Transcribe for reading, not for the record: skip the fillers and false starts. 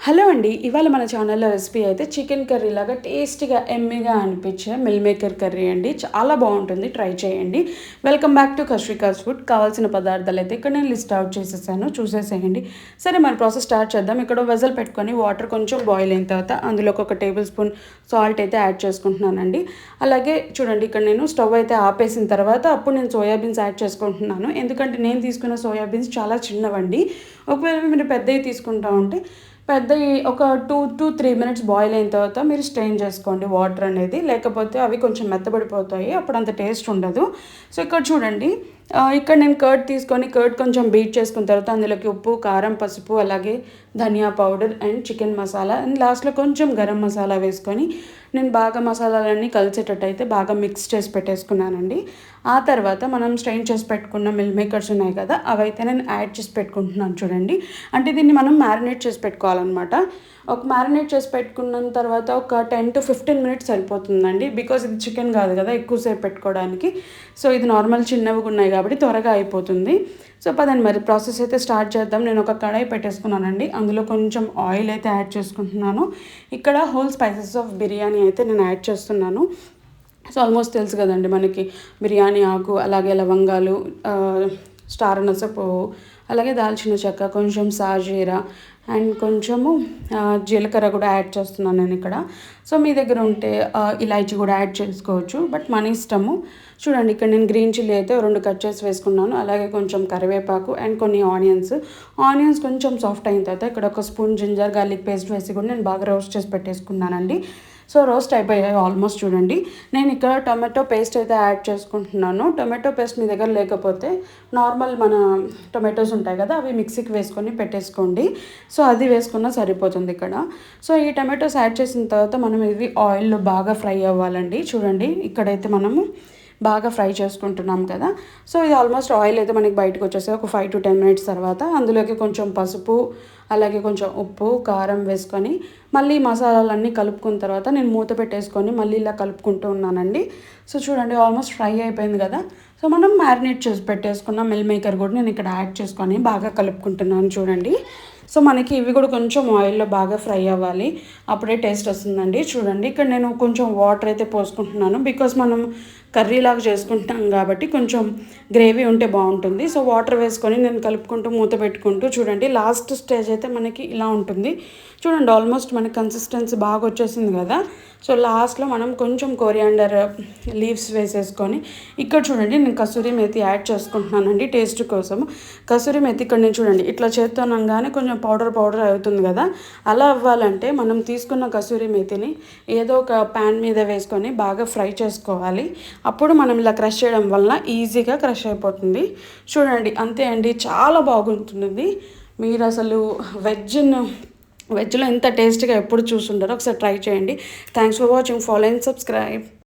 Hello అండి. ఇవాళ మన ఛానల్‌లో రెసిపీ అయితే చికెన్ కర్రీ లాగా టేస్టీగా, యమ్మీగా అనిపించే మిల్ మేకర్ కర్రీ అండి. చాలా బావుంటుంది. ట్రై చేయండి. వెల్కమ్ బ్యాక్ టు కశ్రికాస్ ఫుడ్. కావాల్సిన పదార్థాలైతే ఇక్కడ నేను లిస్ట్ అవుట్ చేసేసాను. చూసేసేయండి. సరే మన ప్రాసెస్ స్టార్ట్ చేద్దాం. ఇక్కడ వెసల్ పెట్టుకొని వాటర్ కొంచెం బాయిల్ అయిన తర్వాత అందులోకి ఒక టేబుల్ స్పూన్ సాల్ట్ అయితే యాడ్ చేసుకుంటున్నానండి. అలాగే చూడండి, ఇక్కడ నేను స్టవ్ అయితే ఆపేసిన తర్వాత అప్పుడు నేను సోయాబీన్స్ యాడ్ చేసుకుంటున్నాను. ఎందుకంటే నేను తీసుకున్న సోయాబీన్స్ చాలా చిన్నవండి. ఒకవేళ మీరు పెద్దవి తీసుకుంటా ఉంటే పెద్దయి ఒక 2-3 మినిట్స్ బాయిల్ అయిన తర్వాత మీరు స్ట్రెయిన్ చేసుకోండి వాటర్ అనేది. లేకపోతే అవి కొంచెం మెత్తబడిపోతాయి. అప్పుడు అంత టేస్ట్ ఉండదు. సో ఇక్కడ చూడండి, ఇక్కడ నేను కర్డ్ తీసుకొని కర్డ్ కొంచెం బీట్ చేసుకున్న తర్వాత అందులోకి ఉప్పు, కారం, పసుపు, అలాగే dhania powder and chicken masala and లాస్ట్‌లో కొంచెం గరం మసాలా వేసుకొని నేను బాగా మసాలాలన్నీ కలిసేటట్టు అయితే బాగా మిక్స్ చేసి పెట్టేసుకున్నానండి. ఆ తర్వాత మనం స్ట్రెయిన్ చేసి పెట్టుకున్న మిల్ మేకర్స్ ఉన్నాయి కదా, అవైతే నేను యాడ్ చేసి పెట్టుకుంటున్నాను చూడండి. అంటే దీన్ని మనం మ్యారినేట్ చేసి పెట్టుకోవాలన్నమాట. ఒక మ్యారినేట్ చేసి పెట్టుకున్న తర్వాత ఒక 10-15 మినిట్స్ సరిపోతుందండి. బికాజ్ ఇది చికెన్ కాదు కదా ఎక్కువసేపు పెట్టుకోవడానికి. సో ఇది నార్మల్ చిన్నవిగా ఉన్నాయి కాబట్టి త్వరగా అయిపోతుంది. సో పదండి మరి ప్రాసెస్ అయితే స్టార్ట్ చేద్దాం. నేను ఒక కడాయి పెట్టేసుకున్నానండి. అందులో కొంచెం ఆయిల్ అయితే యాడ్ చేసుకుంటున్నాను. ఇక్కడ హోల్ స్పైసెస్ ఆఫ్ బిర్యానీ అయితే నేను యాడ్ చేస్తున్నాను. సో ఆల్మోస్ట్ తెలుసు కదండి మనకి, బిర్యానీ ఆకు, అలాగే లవంగాలు, స్టార్ అనాస పువ్వు, అలాగే దాల్చిన చెక్క, కొంచెం సాజీరా అండ్ కొంచెము జీలకర్ర కూడా యాడ్ చేస్తున్నాను నేను ఇక్కడ. సో మీ దగ్గర ఉంటే ఇలాచీ కూడా యాడ్ చేసుకోవచ్చు, బట్ మన ఇష్టము. చూడండి, ఇక్కడ నేను గ్రీన్ చిల్లీ అయితే 2 కట్ చేసి వేసుకున్నాను. అలాగే కొంచెం కరివేపాకు అండ్ కొన్ని ఆనియన్స్ కొంచెం సాఫ్ట్ అయిన తర్వాత ఇక్కడ ఒక స్పూన్ జింజర్ గార్లిక్ పేస్ట్ వేసి కూడా నేను బాగా రోస్ట్ చేసి పెట్టేసుకున్నానండి. సో రోస్ట్ అయిపోయాయి ఆల్మోస్ట్. చూడండి, నేను ఇక్కడ టొమాటో పేస్ట్ అయితే యాడ్ చేసుకుంటున్నాను. టొమాటో పేస్ట్ మీ దగ్గర లేకపోతే నార్మల్ మన టొమాటోస్ ఉంటాయి కదా, అవి మిక్సీకి వేసుకొని పెట్టేసుకోండి. సో అది వేసుకున్నా సరిపోతుంది ఇక్కడ. సో ఈ టొమాటోస్ యాడ్ చేసిన తర్వాత మనం ఇవి ఆయిల్లో బాగా ఫ్రై అవ్వాలండి. చూడండి, ఇక్కడైతే మనము బాగా ఫ్రై చేసుకుంటున్నాం కదా. సో ఇది ఆల్మోస్ట్ ఆయిల్ అయితే మనకి బయటకు వచ్చేసి ఒక 5-10 మినిట్స్ తర్వాత అందులోకి కొంచెం పసుపు, అలాగే కొంచెం ఉప్పు, కారం వేసుకొని మళ్ళీ మసాలాలన్నీ కలుపుకున్న తర్వాత నేను మూత పెట్టేసుకొని మళ్ళీ ఇలా కలుపుకుంటూ ఉన్నానండి. సో చూడండి, ఆల్మోస్ట్ ఫ్రై అయిపోయింది కదా. సో మనం మ్యారినేట్ చేసి పెట్టేసుకున్న మిల్ మేకర్ కూడా నేను ఇక్కడ యాడ్ చేసుకొని బాగా కలుపుకుంటున్నాను చూడండి. సో మనకి ఇవి కూడా కొంచెం ఆయిల్లో బాగా ఫ్రై అవ్వాలి, అప్పుడే టేస్ట్ వస్తుందండి. చూడండి, ఇక్కడ నేను కొంచెం వాటర్ అయితే పోసుకుంటున్నాను. బికాస్ మనం కర్రీలాగా చేసుకుంటాం కాబట్టి కొంచెం గ్రేవీ ఉంటే బాగుంటుంది. సో వాటర్ వేసుకొని నేను కలుపుకుంటూ మూత పెట్టుకుంటూ చూడండి, లాస్ట్ స్టేజ్ అయితే మనకి ఇలా ఉంటుంది. చూడండి, ఆల్మోస్ట్ మనకి కన్సిస్టెన్సీ బాగా వచ్చేసింది కదా. సో లాస్ట్లో మనం కొంచెం కొరియాండర్ లీవ్స్ వేసేసుకొని ఇక్కడ చూడండి, నేను కసూరి మేతి యాడ్ చేసుకుంటున్నానండి టేస్ట్ కోసం. కసూరి మేతి ఇక్కడ నేను చూడండి ఇట్లా చేస్తున్నాగానే కొంచెం పౌడర్ అవుతుంది కదా. అలా అవ్వాలంటే మనం తీసుకున్న కసూరి మేతిని ఏదో ఒక ప్యాన్ మీద వేసుకొని బాగా ఫ్రై చేసుకోవాలి. అప్పుడు మనం ఇలా క్రష్ చేయడం వలన ఈజీగా క్రష్ అయిపోతుంది. చూడండి, అంతే అండి, చాలా బాగుంటుంది. మీరు అసలు వెజ్లో ఎంత టేస్టీగా ఎప్పుడు చూసుంటారో ఒకసారి ట్రై చేయండి. Thanks for watching. Follow and subscribe.